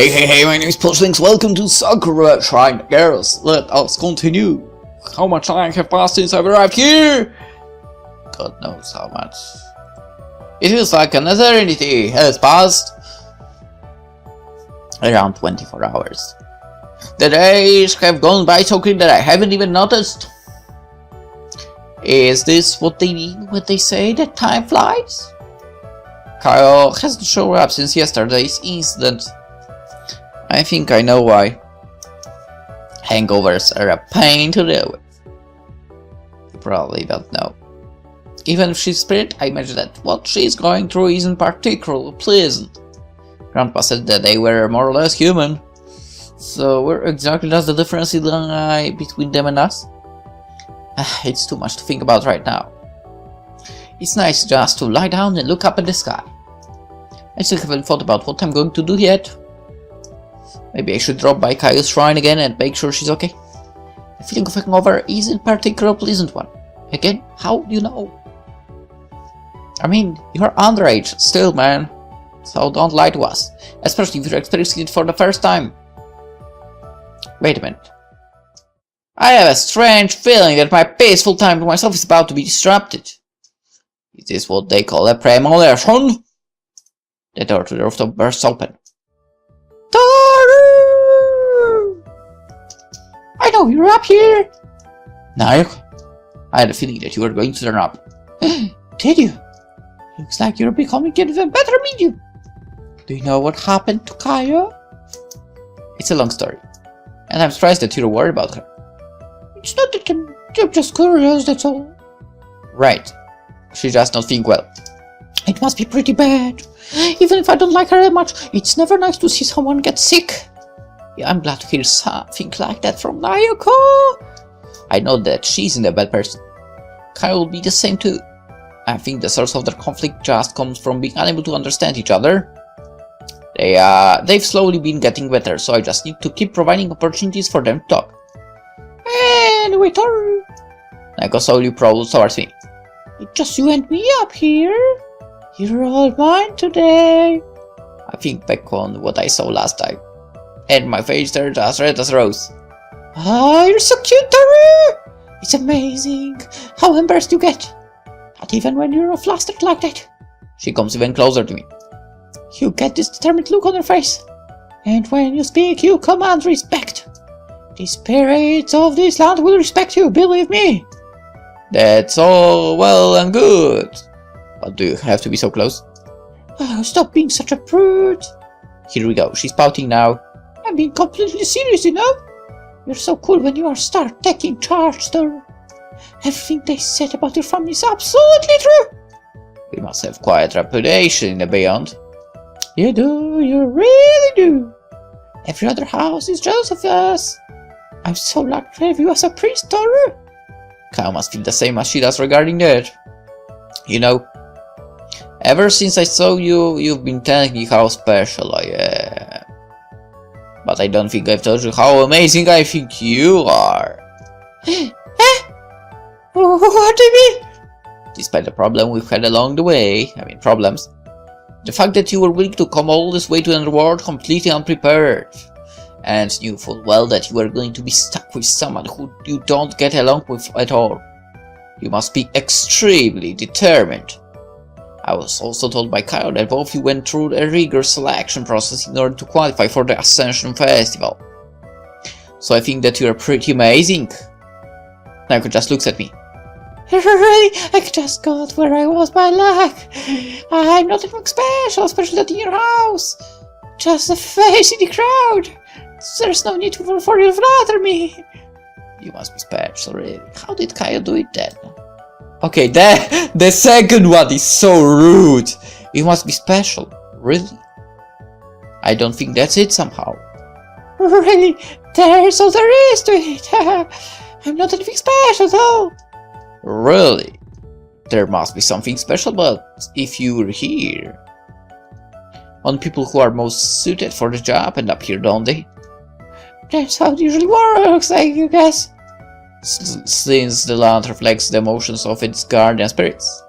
Hey, my name is PolishLynx. Welcome to Sakura Shrine. Girls, let us continue. How much time have passed since I've arrived here? God knows how much. It feels like an eternity has passed. Around 24 hours. The days have gone by so quick that I haven't even noticed. Is this what they mean when they say that time flies? Kyle hasn't shown up since yesterday's incident. I think I know why. Hangovers are a pain to deal with. You probably don't know. Even if she's spirit, I imagine that what she's going through isn't particularly pleasant. Grandpa said that they were more or less human. So where exactly does the difference lie between them and us? It's too much to think about right now. It's nice just to lie down and look up at the sky. I still haven't thought about what I'm going to do yet. Maybe I should drop by Kaio's shrine again and make sure she's okay. The feeling of hangover isn't particularly pleasant one. Again, how do you know? I mean, you're underage still, man. So don't lie to us. Especially if you're experiencing it for the first time. Wait a minute. I have a strange feeling that my peaceful time to myself is about to be disrupted. Is this what they call a premonition? The door to the rooftop bursts open. Toru! I know you're up here! Nayoko, I had a feeling that you were going to turn up. Did you? Looks like you're becoming even better medium. Do you know what happened to Kaio? It's a long story, and I'm surprised that you're worried about her. It's not that I'm just curious, that's all. Right. She just not feeling well. It must be pretty bad. Even if I don't like her that much, it's never nice to see someone get sick. Yeah, I'm glad to hear something like that from Nayoko. I know that she's in a bad person. Kai will be the same too. I think the source of their conflict just comes from being unable to understand each other. They've slowly been getting better, so I just need to keep providing opportunities for them to talk. Anyway, Toru. Nayoko slowly prowls towards me. It's just you and me up here. You're all mine today. I think back on what I saw last time, and my face turned as red as a rose. Ah, you're so cute, Toru! It's amazing how embarrassed you get. Not even when you're flustered like that. She comes even closer to me. You get this determined look on your face, and when you speak, you command respect. The spirits of this land will respect you, believe me. That's all well and good. But do you have to be so close? Oh, stop being such a prude. Here we go, she's pouting now. I'm being completely serious, you know? You're so cool when you start taking charge, though. Everything they said about your family is absolutely true. We must have quite a reputation in the beyond. You do, you really do. Every other house is jealous of us. I'm so lucky to have you as a priest, Toru. Kyle must feel the same as she does regarding that. You know, ever since I saw you, you've been telling me how special I am. But I don't think I've told you how amazing I think you are. What do you mean? Despite the problem we've had along the way, problems, the fact that you were willing to come all this way to another world completely unprepared, and knew full well that you were going to be stuck with someone who you don't get along with at all. You must be extremely determined. I was also told by Kyle that both of you went through a rigorous selection process in order to qualify for the Ascension Festival. So I think that you're pretty amazing. Nayoko just looks at me. Really? I just got where I was by luck. I'm not anything special, especially not in your house. Just a face in the crowd. There's no need for you to flatter me. You must be special, really. How did Kaio do it then? Okay, the second one is so rude. You must be special, really. I don't think that's it somehow. Really? There's all there is to it. I'm not anything special at all. Really? There must be something special about if you're here. Only people who are most suited for the job end up here, don't they? That's how it usually works, I guess. Since the land reflects the emotions of its guardian spirits.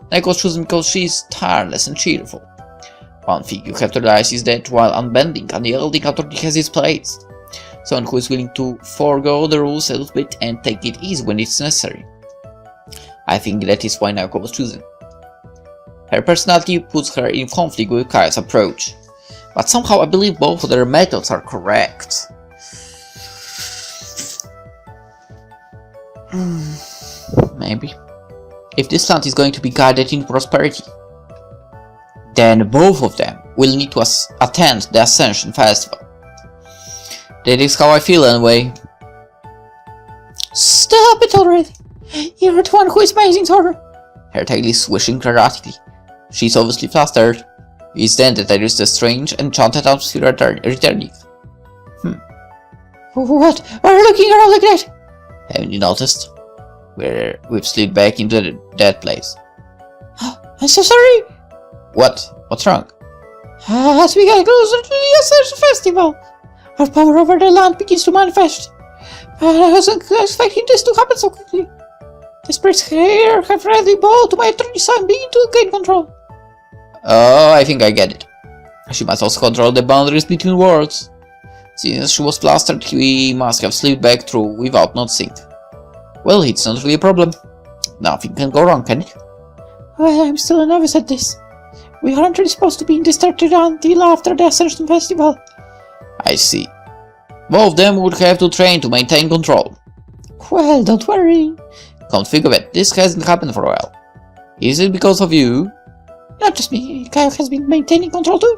Nayoko's chosen because she's tireless and cheerful. One thing you have to realize is that while unbending, unyielding authority has its place. Someone who is willing to forego the rules a little bit and take it easy when it's necessary. I think that is why Nayoko was chosen. Her personality puts her in conflict with Kaya's approach, but somehow I believe both of their methods are correct. Maybe. If this land is going to be guided in prosperity, then both of them will need to attend the Ascension Festival. That is how I feel anyway. Stop it already! You're the one who is amazing, Toru! Her tail is swishing erratically. She's obviously flustered. It's then that there is the strange, enchanted atmosphere returning. What? Why are you looking around like that? Haven't you noticed? We've slid back into that place. I'm so sorry! What? What's wrong? As we get closer to the Ascension Festival, our power over the land begins to manifest. I wasn't expecting this to happen so quickly. The spirits here have really bowed to my authority, so I'm beginning to gain control. Oh, I think I get it. She must also control the boundaries between worlds. Since she was flustered, we must have slipped back through without noticing. Well, it's not really a problem. Nothing can go wrong, can it? Well, I'm still a novice at this. We aren't really supposed to be in this territory until after the Ascension Festival. I see. Both of them would have to train to maintain control. Well, don't worry. Come think of it, this hasn't happened for a while. Is it because of you? Not just me, Kyle has been maintaining control too.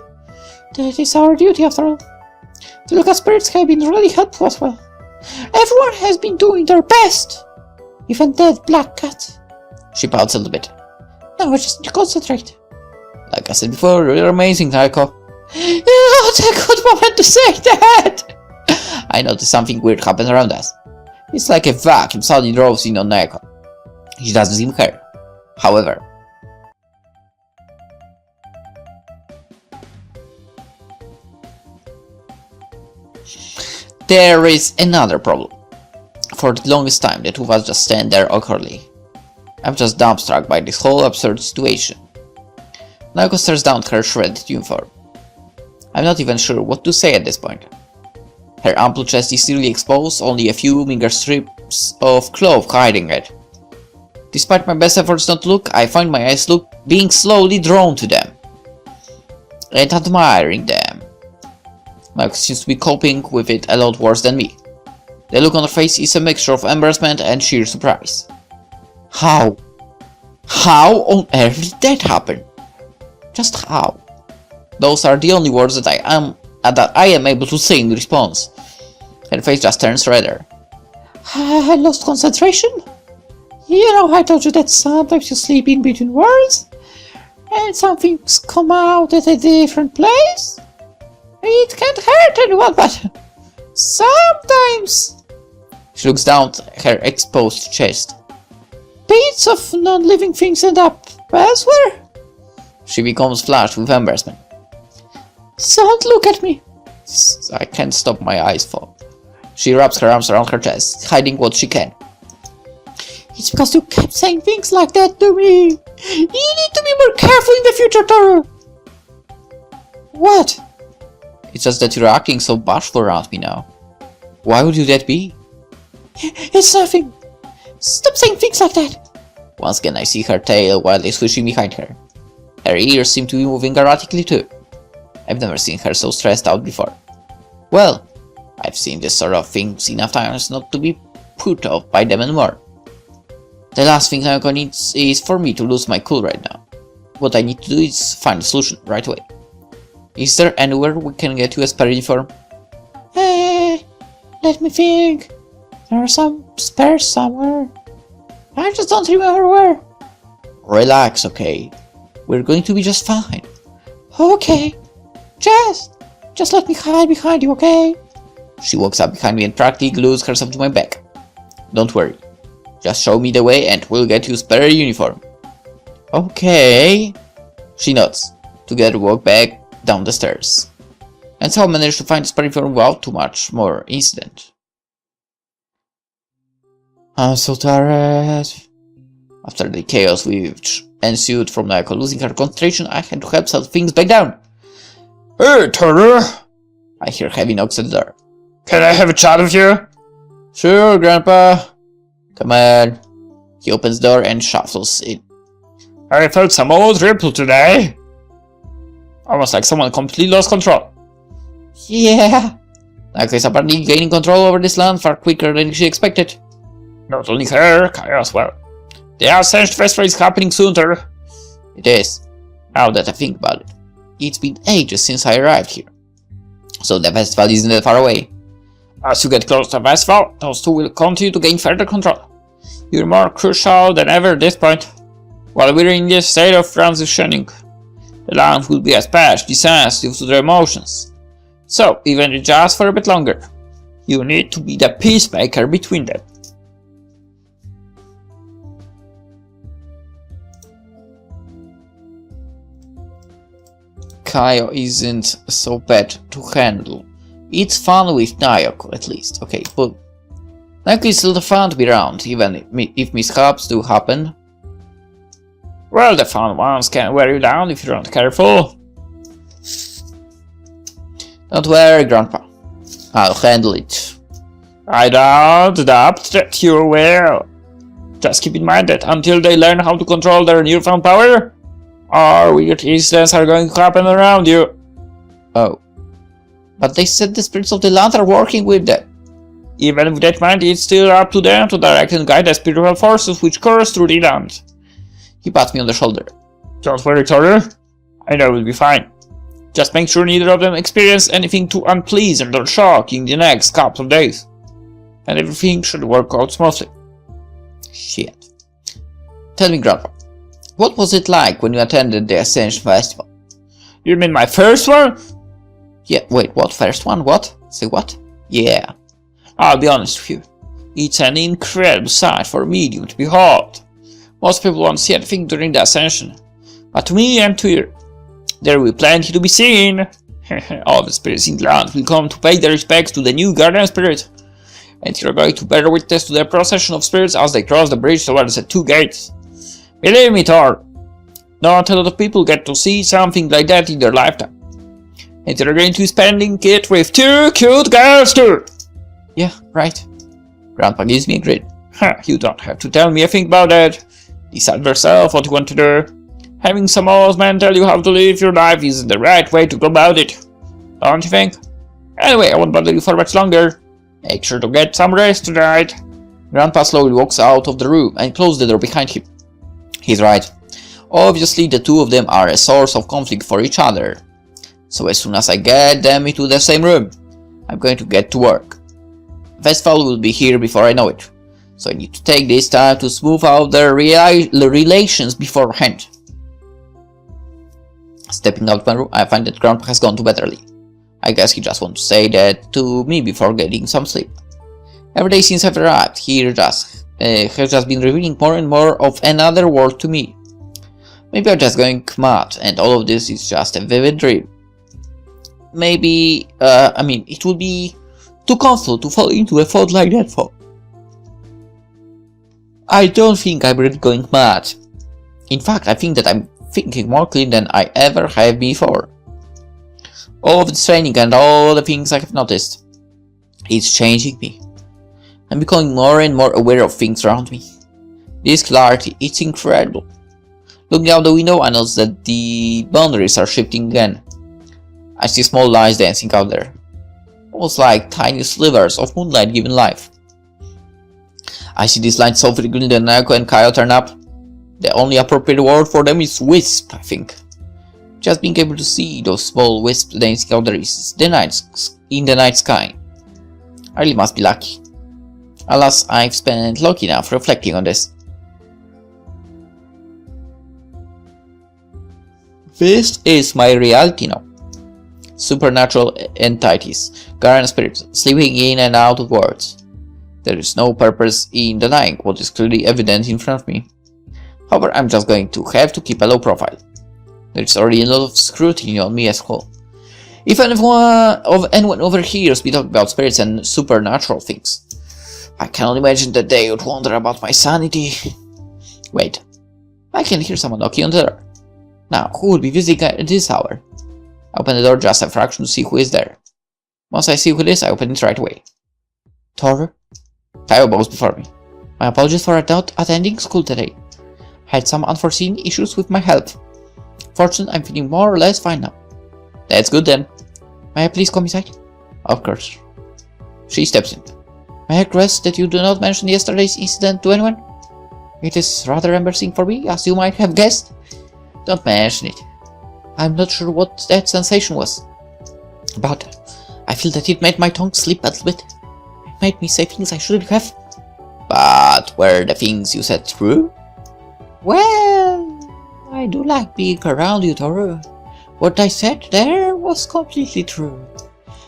That is our duty after all. The local spirits have been really helpful as well. Everyone has been doing their best. Even that black cat. She pouts a little bit. Now I just need to concentrate. Like I said before, you're amazing, Nayoko. What a good moment to say that! I noticed something weird happen around us. It's like a vacuum suddenly draws in on Nayoko. She doesn't seem care. However, there is another problem. For the longest time, the two of us just stand there awkwardly. I'm just dumbstruck by this whole absurd situation. Nayoko stares down at her shredded uniform. I'm not even sure what to say at this point. Her ample chest is clearly exposed, only a few meager strips of cloth hiding it. Despite my best efforts not to look, I find my eyes being slowly drawn to them. And admiring them. Nayoko seems to be coping with it a lot worse than me. The look on her face is a mixture of embarrassment and sheer surprise. How? How on earth did that happen? Just how? Those are the only words that I am able to say in response. Her face just turns redder. I lost concentration. You know, I told you that sometimes you sleep in between words, and some things come out at a different place. It can't hurt anyone, but sometimes. She looks down at her exposed chest. Bits of non-living things end up elsewhere. She becomes flushed with embarrassment. Don't look at me. I can't stop my eyes fall. She wraps her arms around her chest, hiding what she can. It's because you kept saying things like that to me. You need to be more careful in the future, Toru. What? It's just that you're acting so bashful around me now. Why would you that be? It's nothing. Stop saying things like that. Once again I see her tail wildly swishing behind her. Her ears seem to be moving erratically too. I've never seen her so stressed out before. Well, I've seen this sort of things enough times not to be put off by them anymore. The last thing Nayoko needs is for me to lose my cool right now. What I need to do is find a solution right away. Is there anywhere we can get you a spare uniform? Let me think. There are some spares somewhere. I just don't remember where. Relax, okay? We're going to be just fine. Okay. Just let me hide behind you, okay? She walks up behind me and practically glues herself to my back. Don't worry. Just show me the way and we'll get you a spare uniform. Okay. She nods. Together we walk back down the stairs. And so I managed to find a spare uniform without too much more incident. I'm so tired. After the chaos which ensued from Nayoko losing her concentration, I had to help set things back down. Hey, Toru! I hear heavy knocks at the door. Can I have a chat with you? Sure, Grandpa. Come on. He opens the door and shuffles in. I felt some old ripple today. Almost like someone completely lost control. Yeah. Nayoko is apparently gaining control over this land far quicker than she expected. Not only her, Kaya as well. The Ascent Festival is happening sooner. It is. Now that I think about it. It's been ages since I arrived here. So the festival isn't that far away. As you get close to the festival, those two will continue to gain further control. You're more crucial than ever at this point. While we're in this state of transitioning, the land will be especially sensitive to their emotions. So, even just for a bit longer, you need to be the peacemaker between them. Kaio isn't so bad to handle. It's fun with Nayoko, at least. Okay, but Nayoko is still fun to be around, even if mishaps do happen. Well, the fun ones can wear you down if you're not careful. Don't worry, Grandpa. I'll handle it. I don't doubt that you will. Just keep in mind that until they learn how to control their newfound power, or weird incidents are going to happen around you. Oh. But they said the spirits of the land are working with them. Even with that mind, it's still up to them to direct and guide the spiritual forces which course through the land. He pats me on the shoulder. Don't worry, Toru. I know we'll be fine. Just make sure neither of them experience anything too unpleasant or shocking in the next couple of days. And everything should work out smoothly. Shit. Tell me, Grandpa, what was it like when you attended the Ascension Festival? You mean my first one? Yeah, wait, what? First one? What? Say what? Yeah. I'll be honest with you. It's an incredible sight for a medium to behold. Most people won't see anything during the Ascension. But to me and to you, there will be plenty to be seen. All the spirits in the land will come to pay their respects to the new guardian spirit. And you're going to bear witness to the procession of spirits as they cross the bridge towards the two gates. Believe me, Thor, not a lot of people get to see something like that in their lifetime. And you're going to be spending it with two cute girls too. Yeah, right. Grandpa gives me a grin. You don't have to tell me a thing about that. Decide yourself what you want to do. Having some old man tell you how to live your life is the right way to go about it. Don't you think? Anyway, I won't bother you for much longer. Make sure to get some rest tonight. Grandpa slowly walks out of the room and closes the door behind him. He's right. Obviously, the two of them are a source of conflict for each other. So as soon as I get them into the same room, I'm going to get to work. The festival will be here before I know it. So I need to take this time to smooth out their relations beforehand. Stepping out of my room, I find that Grandpa has gone to bed early. I guess he just wants to say that to me before getting some sleep. Every day since I've arrived, he has just been revealing more and more of another world to me. Maybe I'm just going mad and all of this is just a vivid dream. Maybe, it would be too comfortable to fall into a thought like that for. I don't think I'm really going mad. In fact, I think that I'm thinking more clearly than I ever have before. All of this training and all the things I have noticed, it's changing me. I'm becoming more and more aware of things around me. This clarity, it's incredible. Looking out the window, I notice that the boundaries are shifting again. I see small lines dancing out there, almost like tiny slivers of moonlight given life. I see these lines so frequently that Nayoko and Kaio turn up. The only appropriate word for them is wisp, I think. Just being able to see those small wisps dancing out there is in the night sky. I really must be lucky. Alas, I've spent long enough reflecting on this. This is my reality now. Supernatural entities, guardian spirits, sleeping in and out of words. There is no purpose in denying what is clearly evident in front of me. However, I'm just going to have to keep a low profile. There's already a lot of scrutiny on me as well. If anyone overhears me talk about spirits and supernatural things, I cannot imagine that they would wonder about my sanity. Wait, I can hear someone knocking on the door. Now, who will be visiting at this hour? I open the door just a fraction to see who is there. Once I see who it is, I open it right away. Toru? Kaio bows before me. My apologies for not attending school today. I had some unforeseen issues with my health. Fortunately, I'm feeling more or less fine now. That's good then. May I please come inside? Of course. She steps in. May I request that you do not mention yesterday's incident to anyone? It is rather embarrassing for me, as you might have guessed. Don't mention it. I'm not sure what that sensation was. But I feel that it made my tongue slip a little bit. It made me say things I shouldn't have. But were the things you said true? Well, I do like being around you, Toru. What I said there was completely true.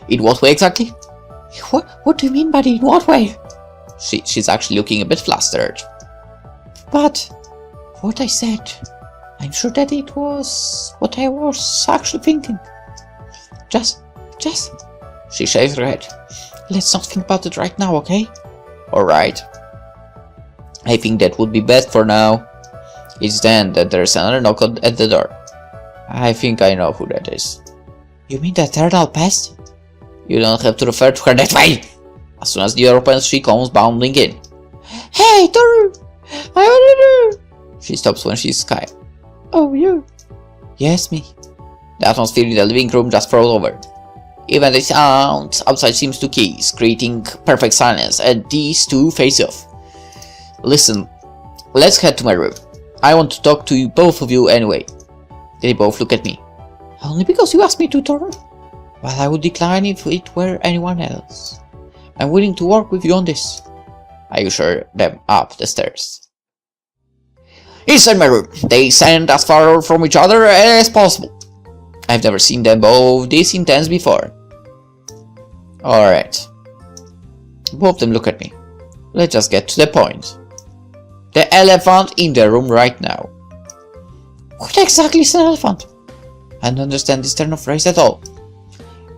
In what way exactly? What do you mean by in what way? She's actually looking a bit flustered. But what I said, I'm sure that it was what I was actually thinking. Just, she shakes her head. Let's not think about it right now, okay? Alright. I think that would be best for now. It's then that there's another knock at the door. I think I know who that is. You mean the eternal pest? You don't have to refer to her that way! As soon as the door opens, she comes bounding in. Hey, Toru! I want to do! She stops when she's Kai. Oh, you? Yes, me. The atmosphere in the living room just froze over. Even the sound outside seems to cease, creating perfect silence, and these two face off. Listen, let's head to my room. I want to talk to you, both of you anyway. They both look at me. Only because you asked me to, Toru? Well, I would decline if it were anyone else. I'm willing to work with you on this. I usher them up the stairs. Inside my room, they stand as far from each other as possible. I've never seen them both this intense before. Alright. Both of them look at me. Let's just get to the point. The elephant in the room right now. What exactly is an elephant? I don't understand this turn of phrase at all.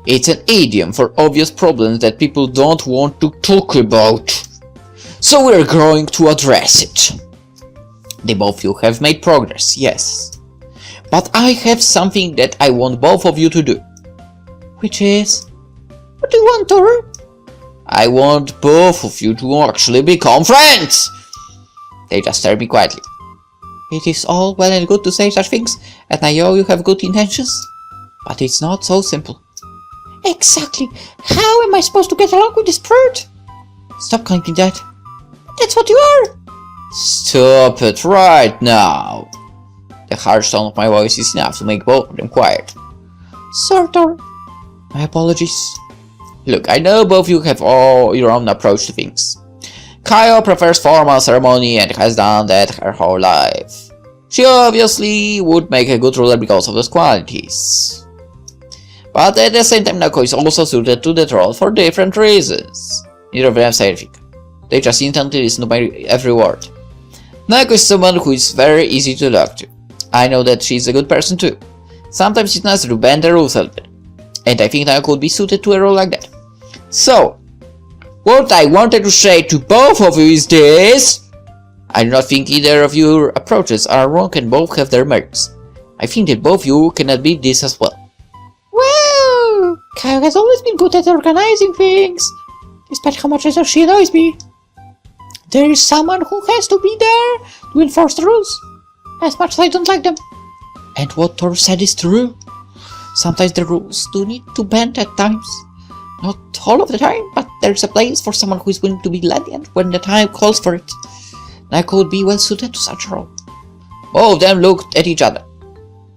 It's an idiom for obvious problems that people don't want to talk about. So we're going to address it. They both of you have made progress, yes. But I have something that I want both of you to do. Which is? What do you want, Toru? I want both of you to actually become friends! They just stare at me quietly. It is all well and good to say such things, and I know you have good intentions. But it's not so simple. Exactly. How am I supposed to get along with this prude? Stop calling me that. That's what you are. Stop it right now. The harsh tone of my voice is enough to make both of them quiet. Sorry, Toru. My apologies. Look, I know both of you have all your own approach to things. Kaio prefers formal ceremony and has done that her whole life. She obviously would make a good ruler because of those qualities. But at the same time, Nayoko is also suited to the role for different reasons. Neither of them say anything. They just intently listen to my every word. Nayoko is someone who is very easy to talk to. I know that she's a good person too. Sometimes it's nice to bend the rules a little bit. And I think Nayoko would be suited to a role like that. So, what I wanted to say to both of you is this. I do not think either of your approaches are wrong and both have their merits. I think that both of you can admit this as well. Well, Kaio has always been good at organizing things, despite how much she annoys me. There is someone who has to be there to enforce the rules, as much as I don't like them. And what Toru said is true. Sometimes the rules do need to bend at times. Not all of the time, but there's a place for someone who is willing to be lenient when the time calls for it. Nayoko would be well suited to such a role. Both of them looked at each other.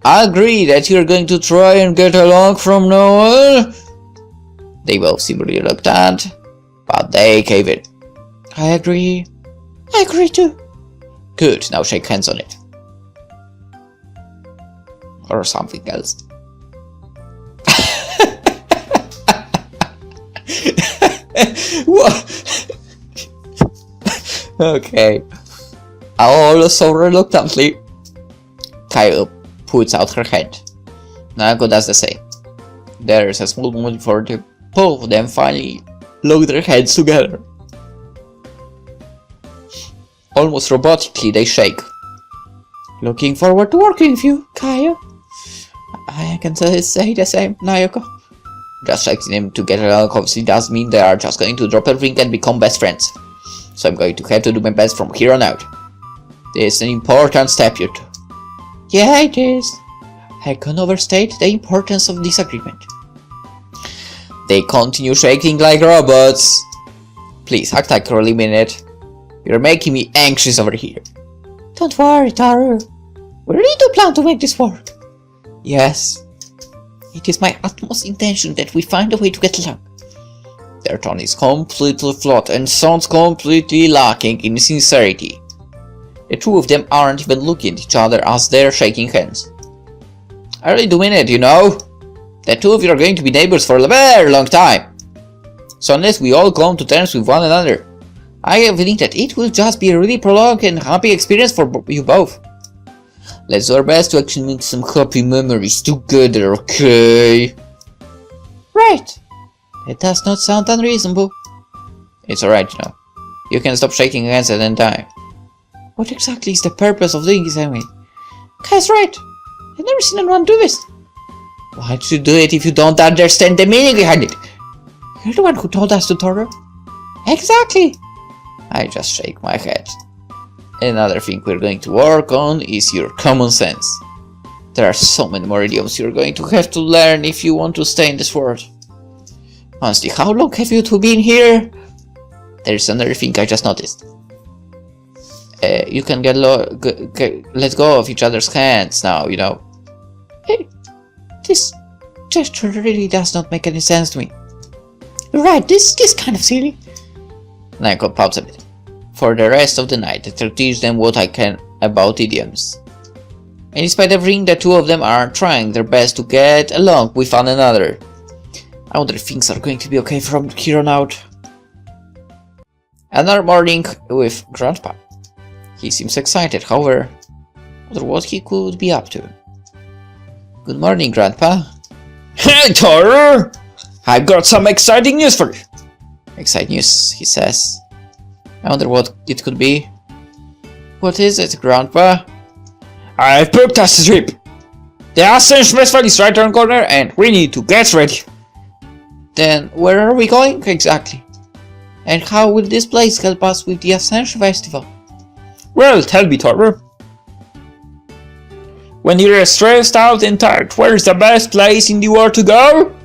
I agree that you're going to try and get along from now on. They both seem reluctant, but they cave in. I agree. I agree too. Good, now shake hands on it. Or something else. What? Okay. Also reluctantly, Kaio puts out her hand. Nayoko does the same. There is a small moment before the both of them finally lock their heads together. Almost robotically, they shake. Looking forward to working with you, Kaio. I can say the same, Nayoko. Just liking them to get along obviously doesn't mean they are just going to drop everything and become best friends. So I'm going to have to do my best from here on out. This is an important step, you two. Yeah, it is. I can't overstate the importance of this agreement. They continue shaking like robots. Please, act like you really mean it. You're making me anxious over here. Don't worry, Toru. We really do plan to make this work. Yes. It is my utmost intention that we find a way to get along. Their tone is completely flat and sounds completely lacking in sincerity. The two of them aren't even looking at each other as they're shaking hands. I really do mean it, you know? The two of you are going to be neighbors for a very long time. So unless we all come to terms with one another, I have a feeling that it will just be a really prolonged and happy experience for you both. Let's do our best to actually make some happy memories together, okay? Right. It does not sound unreasonable. It's alright, you know. You can stop shaking hands at any time. What exactly is the purpose of doing this, I mean? Kai's right. I've never seen anyone do this. Why'd you do it if you don't understand the meaning behind it? You're the one who told us to, Toru. Exactly. I just shake my head. Another thing we're going to work on is your common sense. There are so many more idioms you're going to have to learn if you want to stay in this world. Honestly, how long have you two been here? There's another thing I just noticed. You can let go of each other's hands now, you know. Hey, this gesture really does not make any sense to me. You're right, this is kind of silly. Nayoko pouts a bit. For the rest of the night, I'll teach them what I can about idioms. And despite everything, the two of them are trying their best to get along with one another. I wonder if things are going to be okay from here on out. Another morning with Grandpa. He seems excited, however, I wonder what he could be up to. Good morning, Grandpa. Hey, Toru! I've got some exciting news for you. Exciting news, he says. I wonder what it could be. What is it, Grandpa? I've booked us a trip. The Ascension Festival is right around the corner and we need to get ready. Then where are we going exactly? And how will this place help us with the Ascension Festival? Well, tell me, Toru. When you're stressed out and tired, where's the best place in the world to go?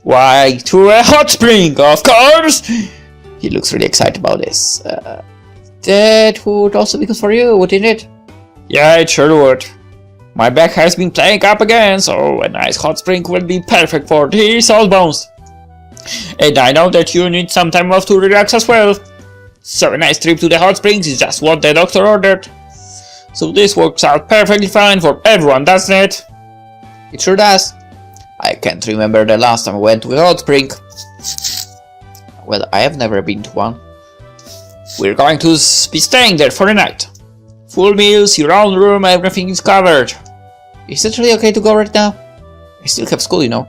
Why, to a hot spring, of course! He looks really excited about this. That would also be good for you, wouldn't it? Yeah, it sure would. My back has been playing up again, so a nice hot spring will be perfect for these old bones. And I know that you need some time off to relax as well. So a nice trip to the hot springs is just what the doctor ordered. So this works out perfectly fine for everyone, doesn't it? It sure does. I can't remember the last time I went to a hot spring. Well, I have never been to one. We're going to be staying there for the night. Full meals, your own room, everything is covered. Is it really okay to go right now? I still have school, you know.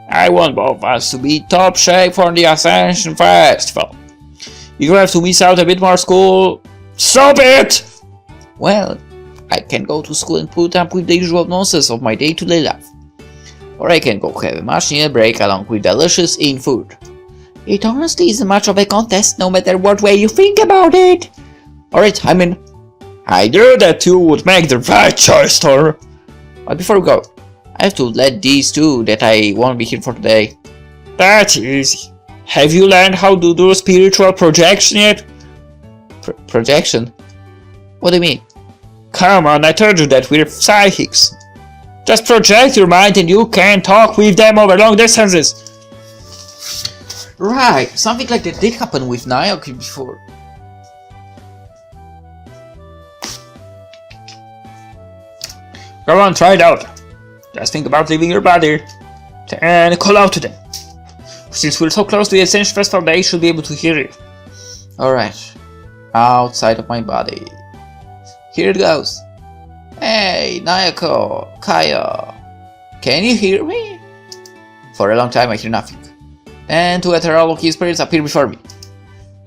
I want both of us to be top shape for the Ascension Festival. If you have to miss out a bit more school, stop it! Well, I can go to school and put up with the usual nonsense of my day-to-day life. Or I can go have a much needed break along with delicious in food. It honestly isn't much of a contest, no matter what way you think about it. Alright, I mean, I knew that you would make the right choice, Toru. But before we go, I have to let these two that I won't be here for today. That's easy. Have you learned how to do spiritual projection yet? Projection? What do you mean? Come on, I told you that we're psychics. Just project your mind and you can talk with them over long distances. Right, something like that did happen with Nayoko before. Go on, try it out. Just think about leaving your body and call out to them. Since we're so close to the Ascension Festival, they should be able to hear you. Alright, outside of my body. Here it goes. Hey, Nayoko, Kaya, can you hear me? For a long time I hear nothing. Then two ethereal spirits appear before me.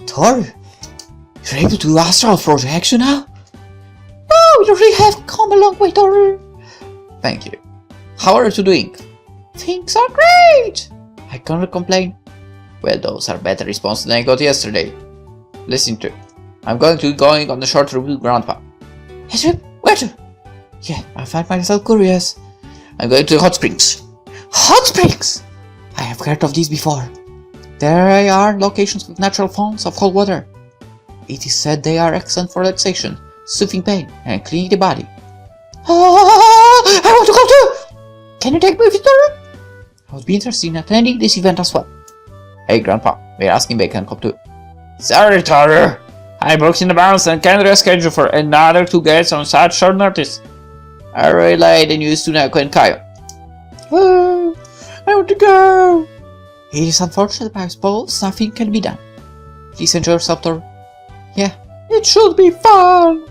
Toru, you're able to do astral projection now? Oh, you really have come a long way, Toru. Thank you. how are you doing? Things are great! I can't complain. Well, those are better responses than I got yesterday. Listen to it. I'm going to be going on a short trip with Grandpa. Yes, where to? Yeah, I find myself curious. I'm going to Hot Springs. Hot Springs! I have heard of these before. There are locations with natural fountains of cold water. It is said they are excellent for relaxation, soothing pain, and cleaning the body. Oh, I want to go too! Can you take me with Toru? I would be interested in attending this event as well. Hey Grandpa, we're asking if I can come too. Sorry, Toru. I booked in advance and can't reschedule for another 2 guests on such short notice. I relay the news to Nayoko and Kaio. Oh, I want to go! It is unfortunate, but I suppose nothing can be done. Please enjoy yourself, Toru. Yeah, it should be fun!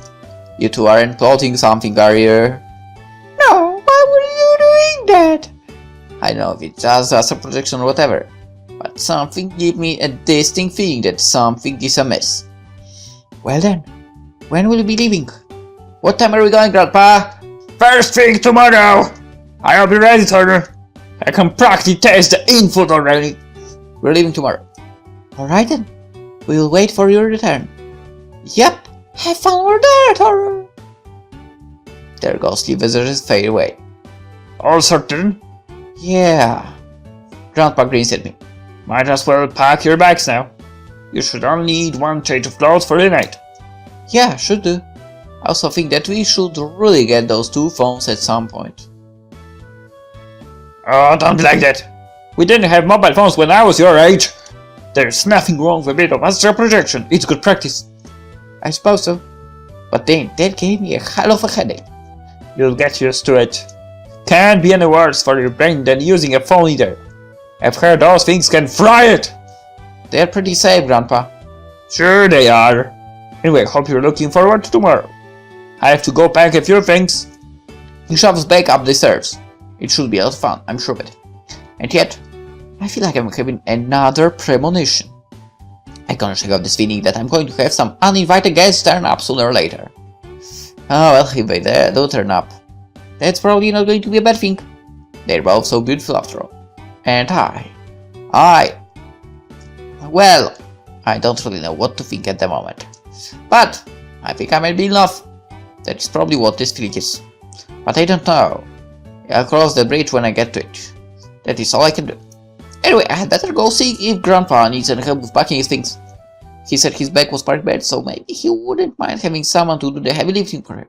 You two aren't plotting something, are you? No, why were you doing that? I know if it's just as a projection or whatever, but something gives me a distinct feeling that something is amiss. Well then, when will you be leaving? What time are we going, Grandpa? First thing tomorrow! I'll be ready, Toru. I can practically taste the input already. We're leaving tomorrow. Alright then, we'll wait for your return. Yep, have fun over there, Toru. Their ghostly visitors fade away. All certain? Yeah. Grandpa grins at me. Might as well pack your bags now. You should only need 1 change of clothes for the night. Yeah, should do. I also think that we should really get those 2 phones at some point. Oh, don't be like that. We didn't have mobile phones when I was your age. There's nothing wrong with a bit of astral projection. It's good practice. I suppose so. But then, that gave me a hell of a headache. You'll get used to it. Can't be any worse for your brain than using a phone either. I've heard those things can fry it. They're pretty safe, Grandpa. Sure they are. Anyway, hope you're looking forward to tomorrow. I have to go pack a few things. He shoves back up the stairs. It should be a lot of fun, I'm sure of it. And yet, I feel like I'm having another premonition. I can't shake off this feeling that I'm going to have some uninvited guests turn up sooner or later. Oh well, if they do turn up, that's probably not going to be a bad thing. They're both so beautiful after all. And well, I don't really know what to think at the moment. But, I think I might be in love. That's probably what this feeling is. But I don't know. I'll cross the bridge when I get to it. That is all I can do. Anyway, I had better go see if Grandpa needs any help with packing his things. He said his bag was quite bad, so maybe he wouldn't mind having someone to do the heavy lifting for him.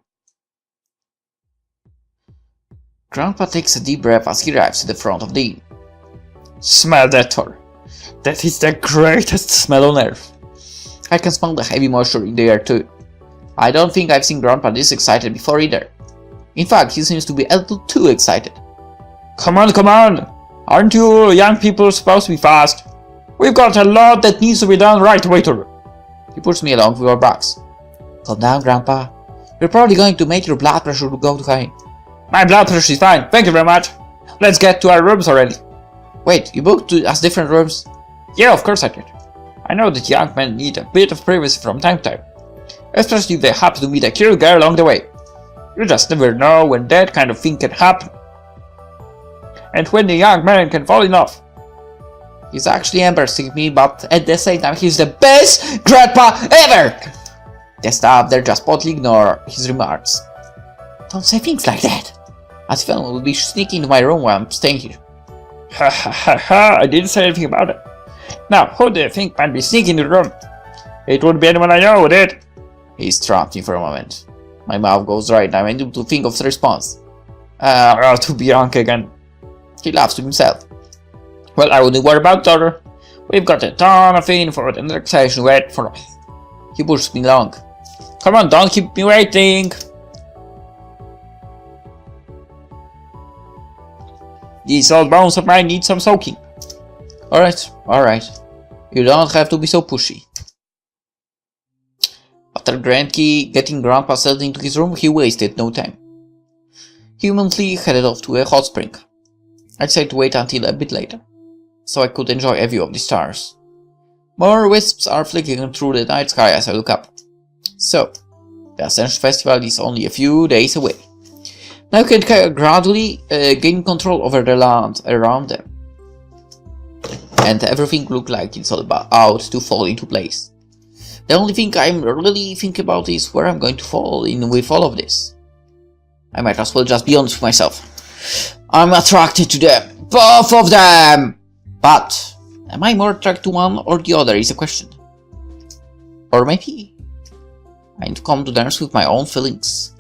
Grandpa takes a deep breath as he arrives at the front of the inn. Smell that, Toru. That is the greatest smell on earth. I can smell the heavy moisture in the air too. I don't think I've seen Grandpa this excited before either. In fact, he seems to be a little too excited. Come on! Aren't you young people supposed to be fast? We've got a lot that needs to be done right away, Toru. He pushes me along with our bags. Calm down, Grandpa. You're probably going to make your blood pressure go too high. My blood pressure is fine, thank you very much. Let's get to our rooms already. Wait, you booked us different rooms? Yeah, of course I did. I know that young men need a bit of privacy from time to time, especially if they happen to meet a cute girl along the way. You just never know when that kind of thing can happen. And when the young man can fall in love. He's actually embarrassing me, but at the same time he's the best grandpa ever! The staff there just politely ignore his remarks. Don't say things like that. As if anyone will be sneaking into my room while I'm staying here. Ha ha ha ha, I didn't say anything about it. Now, who do you think might be sneaking in the room? It wouldn't be anyone I know, would it? He stopped me for a moment. My mouth goes dry and I'm unable to think of the response. To be young again. He laughs to himself. Well, I wouldn't worry about Toru. We've got a ton of info and relaxation wait for us. He pushes me along. Come on, don't keep me waiting. These old bones of mine need some soaking. Alright. You don't have to be so pushy. After getting Grandpa settled into his room, he wasted no time. He immediately headed off to a hot spring. I decided to wait until a bit later, so I could enjoy a view of the stars. More wisps are flickering through the night sky as I look up. So, the Ascension Festival is only a few days away. Now you can gradually gain control over the land around them. And everything looks like it's all about to fall into place. The only thing I'm really thinking about is where I'm going to fall in with all of this. I might as well just be honest with myself. I'm attracted to them. Both of them! But am I more attracted to one or the other is a question. Or maybe I need to come to terms with my own feelings.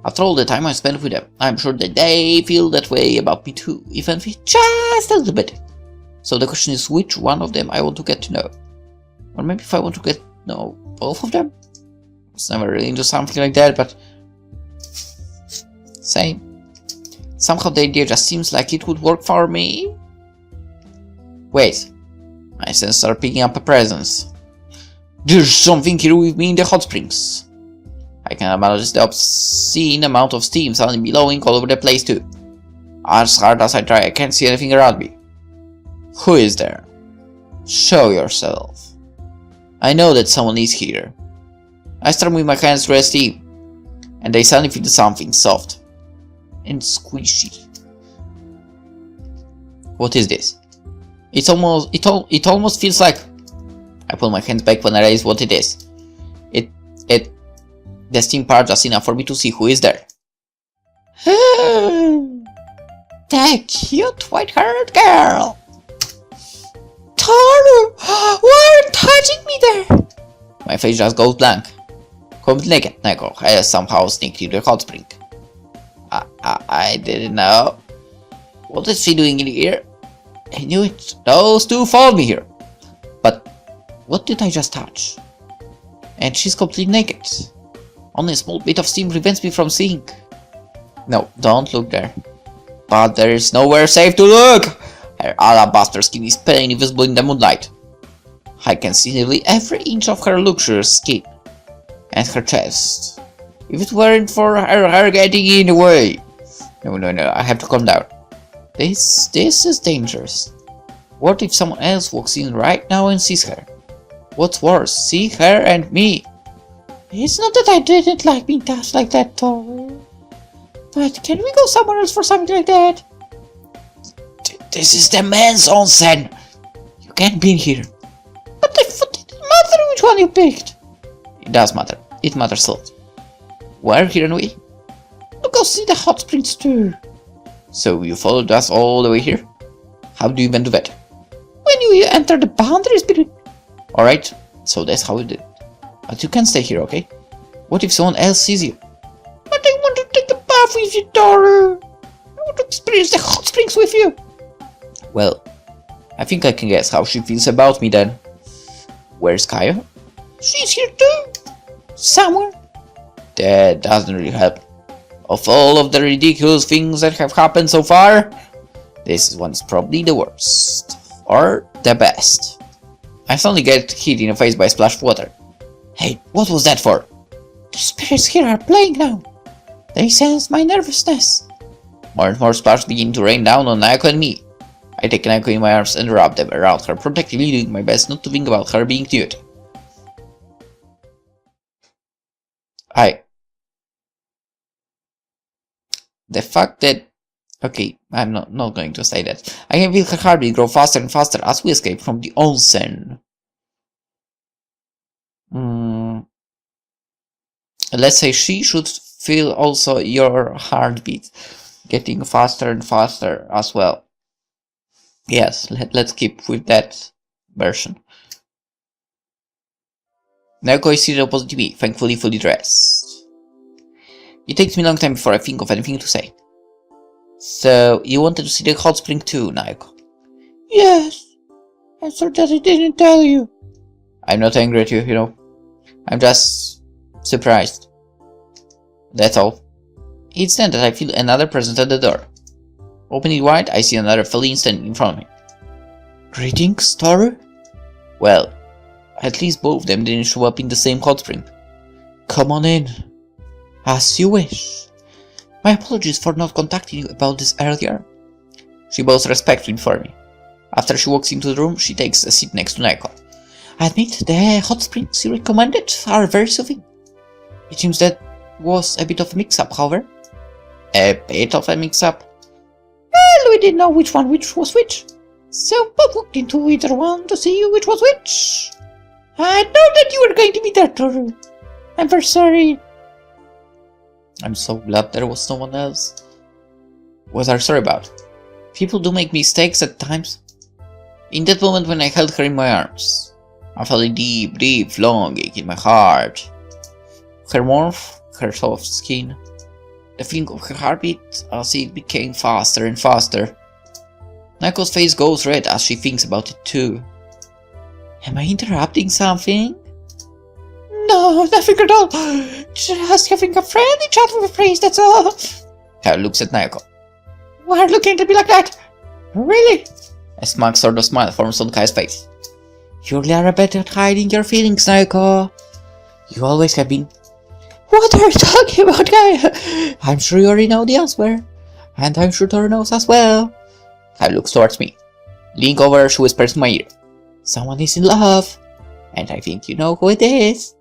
After all the time I spent with them, I'm sure that they feel that way about me too, even if just a little bit. So the question is which one of them I want to get to know. Or maybe if I want to get to know both of them? I was never really into something like that, but same. Somehow the idea just seems like it would work for me. Wait, my senses are picking up a presence. There's something here with me in the hot springs. I can imagine the obscene amount of steam suddenly billowing all over the place too. As hard as I try, I can't see anything around me. Who is there? Show yourself. I know that someone is here. I start with my hands through a steam, and they suddenly feel something soft and squishy. What is this? It almost feels like. I pull my hands back when I realize what it is. The steam part just enough for me to see who is there. That cute white-haired girl. Toru! Why are you touching me there? My face just goes blank. Completely naked, Nayoko has somehow sneaked into the hot spring. I didn't know. What is she doing in here? I knew it. Those two followed me here. But what did I just touch? And she's completely naked. Only a small bit of steam prevents me from seeing. No, don't look there. But there is nowhere safe to look! Her alabaster skin is plainly visible in the moonlight. I can see nearly every inch of her luxurious skin. And her chest. If it weren't for her getting in the way. No, I have to calm down. This is dangerous. What if someone else walks in right now and sees her? What's worse, see her and me? It's not that I didn't like being touched like that, Toru. But can we go somewhere else for something like that? This is the men's onsen. You can't be in here. But it didn't matter which one you picked. It does matter. It matters a lot. Where here and we? We'll go see the hot springs too. So you followed us all the way here? How do you even do that? When you enter the boundaries between... Alright, so that's how we did it. But you can stay here, okay? What if someone else sees you? But I want to take a bath with you, Toru. I want to experience the hot springs with you. Well, I think I can guess how she feels about me then. Where's Kaya? She's here too. Somewhere. That doesn't really help. Of all of the ridiculous things that have happened so far, this one is probably the worst. Or the best. I suddenly get hit in the face by a splash of water. Hey, what was that for? The spirits here are playing now. They sense my nervousness. More and more splashes begin to rain down on Nayoko and me. I take Nayoko in my arms and wrap them around her, protectively doing my best not to think about her being nude. The fact that... Okay, I'm not going to say that. I can feel her heartbeat grow faster and faster as we escape from the onsen. Let's say she should feel also your heartbeat getting faster and faster as well. Yes, let's keep with that version. Nayoko is seated opposite to me, thankfully fully dressed. It takes me a long time before I think of anything to say. So, you wanted to see the hot spring too, Nayoko? Yes. I'm sorry that I didn't tell you. I'm not angry at you, you know. I'm just surprised. That's all. It's then that I feel another presence at the door. Opening it wide, I see another feline standing in front of me. Greetings, Toru? Well, at least both of them didn't show up in the same hot spring. Come on in. As you wish. My apologies for not contacting you about this earlier. She bows respectfully for me. After she walks into the room, she takes a seat next to Nayoko. I admit the hot springs you recommended are very soothing. It seems that was a bit of a mix-up, however. A bit of a mix-up. Well, we didn't know which was which. So both looked into either one to see which was which. I know that you were going to be there, Toru. I'm very sorry. I'm so glad there was no one else. What are you sorry about? People do make mistakes at times. In that moment when I held her in my arms, I felt a deep, deep longing in my heart. Her warmth, her soft skin, the feeling of her heartbeat as it became faster and faster. Nayoko's face goes red as she thinks about it too. Am I interrupting something? No, nothing at all. Just having a friendly chat with a priest, that's all. Kaio looks at Nayoko. Why are you looking at me like that? Really? A smug sort of smile forms on Kaio's face. You really are better at hiding your feelings, Nayoko. You always have been. What are you talking about, Kaio? I'm sure you already know the answer. And I'm sure Toru knows as well. Kaio looks towards me. Leaning over, she whispers in my ear. Someone is in love. And I think you know who it is.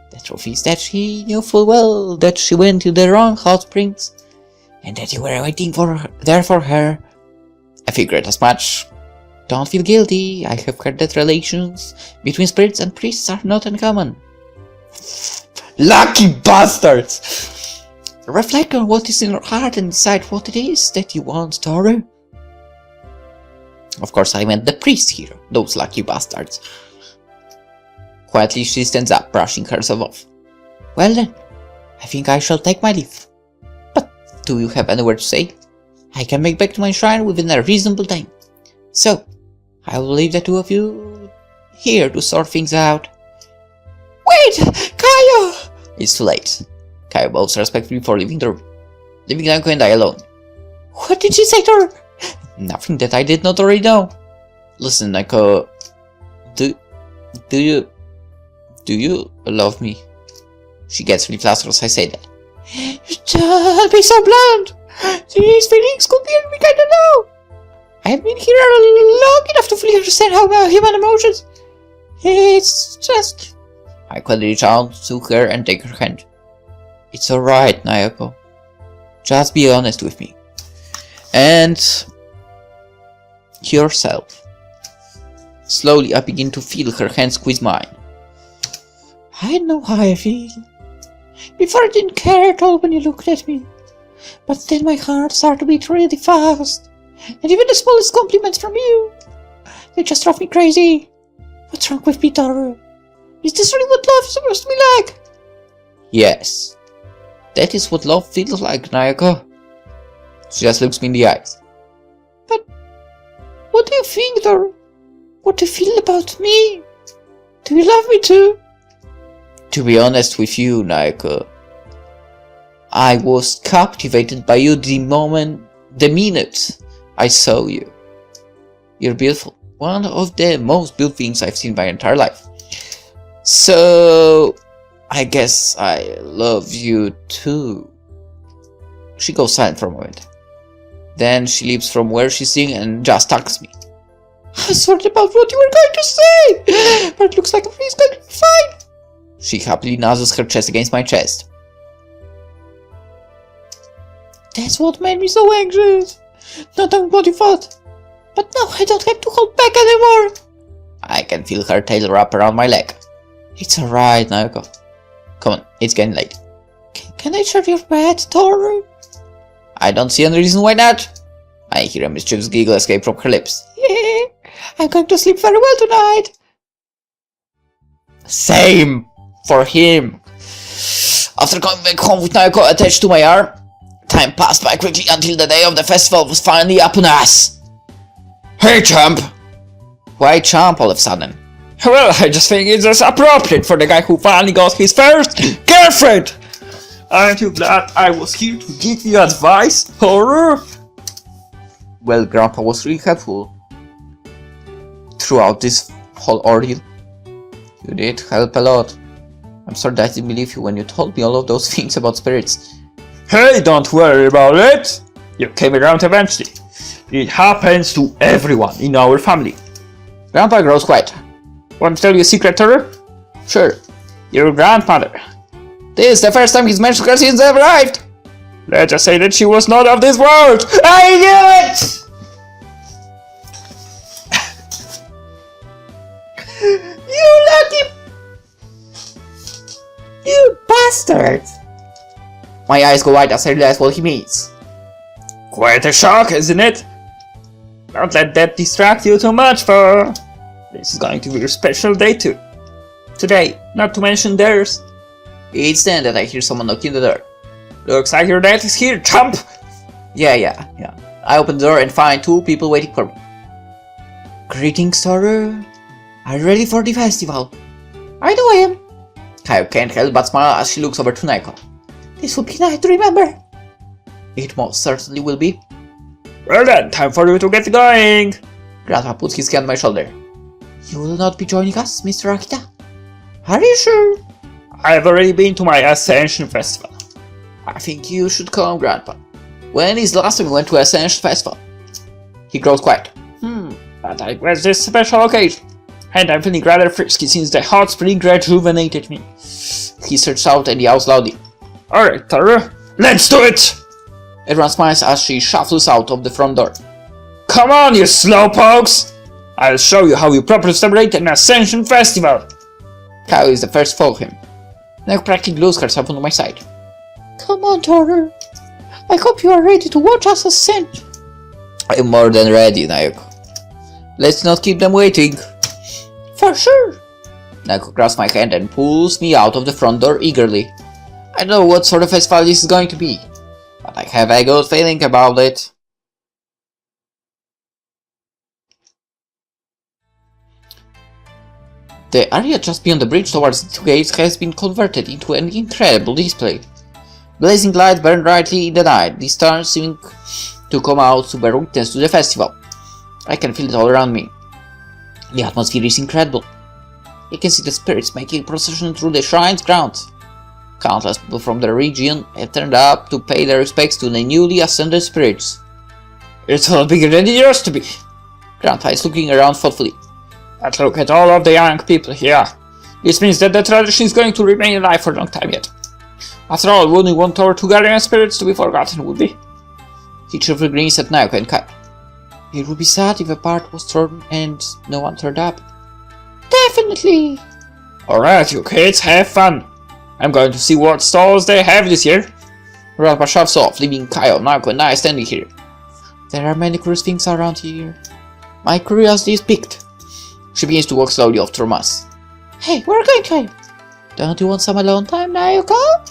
The truth is that she knew full well that she went to the wrong hot springs. And that you were waiting there for her. I figured as much. Don't feel guilty. I have heard that relations between spirits and priests are not uncommon. Lucky bastards! Reflect on what is in your heart and decide what it is that you want, Toru. Of course I meant the priest here, those lucky bastards. Quietly she stands up, brushing herself off. Well then, I think I shall take my leave. But do you have any word to say? I can make back to my shrine within a reasonable time. So, I will leave the two of you here to sort things out. Wait! Kaio! It's too late. Kaio bows respectfully for leaving the room, leaving Nayoko and I alone. What did she say, Toru? Nothing that I did not already know. Listen, Nayoko, do you love me? She gets really flustered as I say that. Don't be so blunt. These feelings could be anything I don't know. I have been here long enough to fully understand how human emotions. It's just. I quickly reach out to her and take her hand. It's alright, Nayoko. Just be honest with me. And yourself. Slowly I begin to feel her hand squeeze mine. I know how I feel. Before I didn't care at all when you looked at me. But then my heart started to beat really fast. And even the smallest compliments from you, they just drove me crazy. What's wrong with me, Toru? Is this really what love is supposed to be like? Yes. That is what love feels like, Nayoko. She just looks me in the eyes. But what do you think, Toru? What do you feel about me? Do you love me too? To be honest with you, Nayoko, I was captivated by you the minute I saw you. You're beautiful. One of the most beautiful things I've seen in my entire life. So, I guess I love you too. She goes silent for a moment. Then she leaps from where she's sitting and just hugs me. I was worried about what you were going to say, but it looks like everything's going to be fine. She happily nuzzles her chest against my chest. That's what made me so anxious. Not knowing what you thought. But now I don't have to hold back anymore. I can feel her tail wrap around my leg. It's alright, Nayoko. Come on, it's getting late. Can I share your bed, Toru? I don't see any reason why not. I hear a mischievous giggle escape from her lips. Yeah, I'm going to sleep very well tonight. Same for him. After coming back home with Nayoko attached to my arm, time passed by quickly until the day of the festival was finally upon us. Hey, champ! Why champ all of a sudden? Well, I just think it's just appropriate for the guy who finally got his first girlfriend! Aren't you glad I was here to give you advice, Toru? Well, Grandpa was really helpful throughout this whole ordeal. You did help a lot. I'm sorry that I didn't believe you when you told me all of those things about spirits. Hey, don't worry about it! You came around eventually. It happens to everyone in our family. Grandpa grows quiet. Want to tell you a secret, Toru? Sure. Your grandmother. This is the first time he's mentioned her since I've arrived. Let's just say that she was not of this world! I knew it! You lucky... You bastard! My eyes go wide as I realize what he means. Quite a shock, isn't it? Don't let that distract you too much, for this is going to be a special day too. Today, not to mention theirs. It's then that I hear someone knocking the door. Looks like your dad is here, chump! Yeah. I open the door and find two people waiting for me. Greetings, Toru. Are you ready for the festival? I know I am. Kaio can't help but smile as she looks over to Nayoko. This will be a night to remember. It most certainly will be. Well then, time for you to get going! Grandpa puts his hand on my shoulder. You will not be joining us, Mr. Akita? Are you sure? I've already been to my Ascension Festival. I think you should come, Grandpa. When is the last time you went to Ascension Festival? He grows quiet. But I was this special occasion. And I'm feeling rather frisky since the hot spring rejuvenated me. He stretches out and yells loudly. Alright, Toru, let's do it! Everyone smiles as she shuffles out of the front door. Come on, you slowpokes! I'll show you how you properly celebrate an Ascension Festival! Kaio is the first to follow him. Nayoko practically glues herself onto my side. Come on, Toru. I hope you are ready to watch us ascend. I am more than ready, Nayoko. Let's not keep them waiting. For sure. Nayoko grabs my hand and pulls me out of the front door eagerly. I don't know what sort of festival this is going to be, but I have a good feeling about it. The area just beyond the bridge towards the two gates has been converted into an incredible display. Blazing lights burn brightly in the night, the stars seeming to come out to bear witness to the festival. I can feel it all around me. The atmosphere is incredible. You can see the spirits making a procession through the shrine's grounds. Countless people from the region have turned up to pay their respects to the newly ascended spirits. It's all bigger than it used to be. Grandpa is looking around thoughtfully. But look at all of the young people here. This means that the tradition is going to remain alive for a long time yet. After all, wouldn't want our two guardian spirits to be forgotten, would we? He cheerfully grins at Nayoko and Kaio. It would be sad if a part was torn and no one turned up. Definitely. Alright, you kids, have fun. I'm going to see what stalls they have this year. Grandpa shoves off, leaving Kaio, Nayoko and I standing here. There are many curious things around here. My curiosity is piqued. She begins to walk slowly off from us. Hey, where are you going? Don't you want some alone time, Nayoko?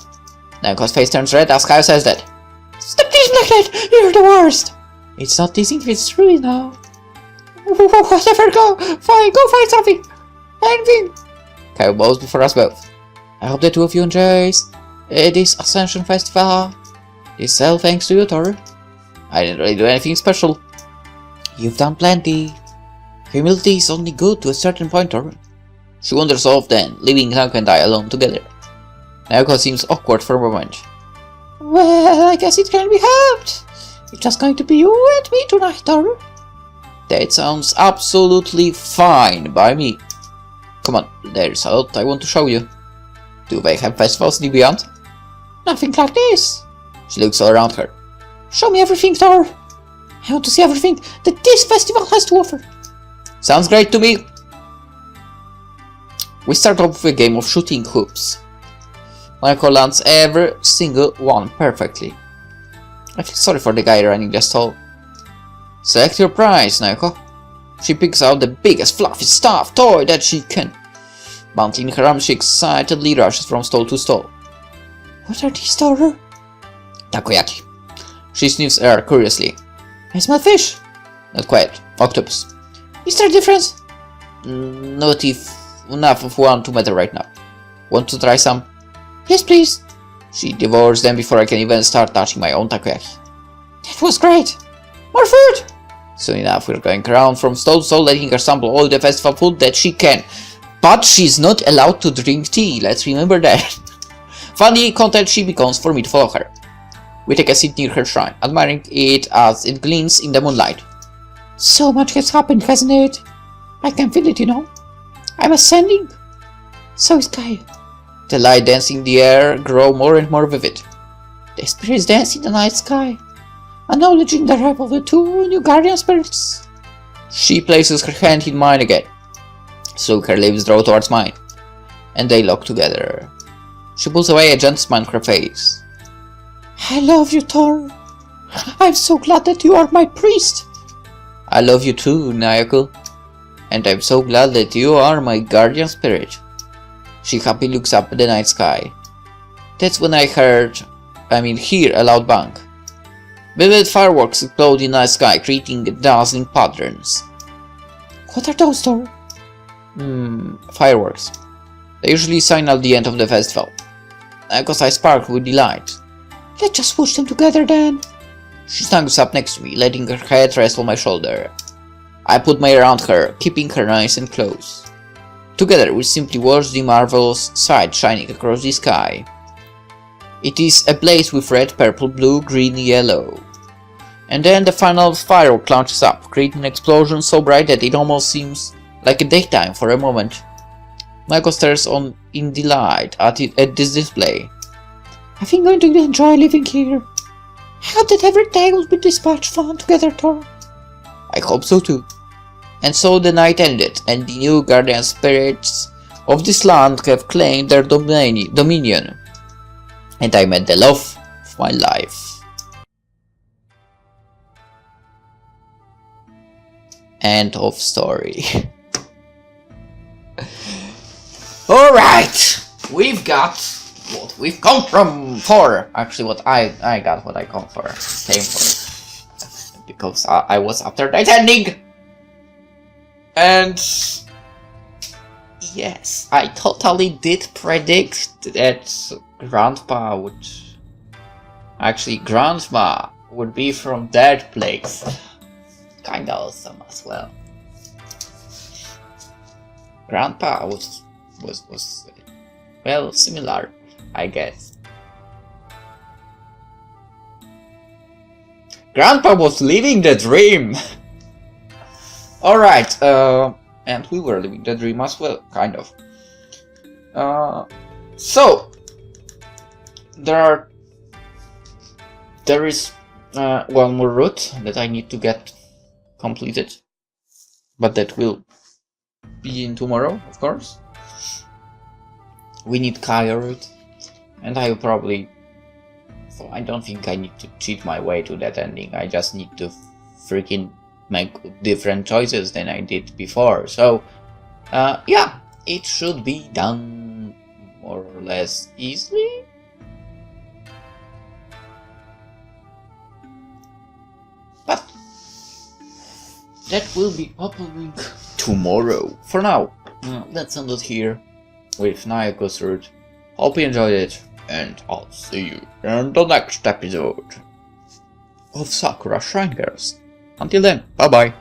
Nayoko's face turns red as Kaio says that. Stop teasing like that! You're the worst! It's not teasing if it's true, now. Whatever, go! Fine, go find something! Anything! Kaio bows before us both. I hope the two of you enjoys this Ascension Festival. This all thanks to you, Toru. I didn't really do anything special. You've done plenty. Humility is only good to a certain point, Toru. She wanders off then, leaving Nayoko and I alone together. Nayoko seems awkward for a moment. Well, I guess it can be helped. It's just going to be you and me tonight, Toru. That sounds absolutely fine by me. Come on, there's a lot I want to show you. Do they have festivals in the beyond? Nothing like this. She looks all around her. Show me everything, Toru. I want to see everything that this festival has to offer. Sounds great to me. We start off with a game of shooting hoops. Nayoko lands every single one perfectly. I feel sorry for the guy running the stall. Select your prize, Nayoko. She picks out the biggest fluffy stuffed toy that she can. Mounting her arm, she excitedly rushes from stall to stall. What are these, Toru? Takoyaki. She sniffs air curiously. I smell fish. Not quite. Octopus. Is there a difference? Not if enough of one to matter right now. Want to try some? Yes, please. She devours them before I can even start touching my own takoyaki. That was great. More food! Soon enough, we're going around from stall to stall, letting her sample all the festival food that she can. But she's not allowed to drink tea, let's remember that. Funny content she becomes for me to follow her. We take a seat near her shrine, admiring it as it glints in the moonlight. So much has happened, hasn't it? I can feel it, you know. I'm ascending. So is Kaio. The light dancing in the air grow more and more vivid. The spirits dance in the night sky, acknowledging the arrival of the two new guardian spirits. She places her hand in mine again, so her lips draw towards mine, and they lock together. She pulls away a gentle smile on her face. I love you, Toru. I'm so glad that you are my priest. I love you too, Nayoko, and I'm so glad that you are my guardian spirit. She happily looks up at the night sky. That's when I hear a loud bang. Vivid fireworks explode in the night sky, creating dazzling patterns. What are those, Toru? Fireworks. They usually signal the end of the festival. Nayoko's eyes sparkle with delight. Let's just watch them together then. She snuggles up next to me, letting her head rest on my shoulder. I put my around her, keeping her nice and close. Together we simply watch the marvelous sight shining across the sky. It is ablaze with red, purple, blue, green, yellow. And then the final firework launches up, creating an explosion so bright that it almost seems like a daytime for a moment. Nayoko stares on in delight at this display. I think I'm going to enjoy living here. I hope that every day will be this much fun together, Toru. I hope so too. And so the night ended, and the new guardian spirits of this land have claimed their dominion. And I met the love of my life. End of story. Alright! We've got what we've come for. Actually, what I got what I came for. Because I was after night ending. And yes, I totally did predict that Grandma would be from that place. Kinda awesome as well. Grandpa was well, similar, I guess. Grandpa was living the dream! Alright, and we were living the dream as well, kind of. So, there is one more route that I need to get completed, but that will be in tomorrow, of course. We need Kaya route, and I will probably... So I don't think I need to cheat my way to that ending, I just need to freaking make different choices than I did before. So, yeah, it should be done more or less easily. But that will be uploading tomorrow. For now, let's end it here with Nayoko's route. Hope you enjoyed it, and I'll see you in the next episode of Sakura Shrine Girls. Until then, bye bye.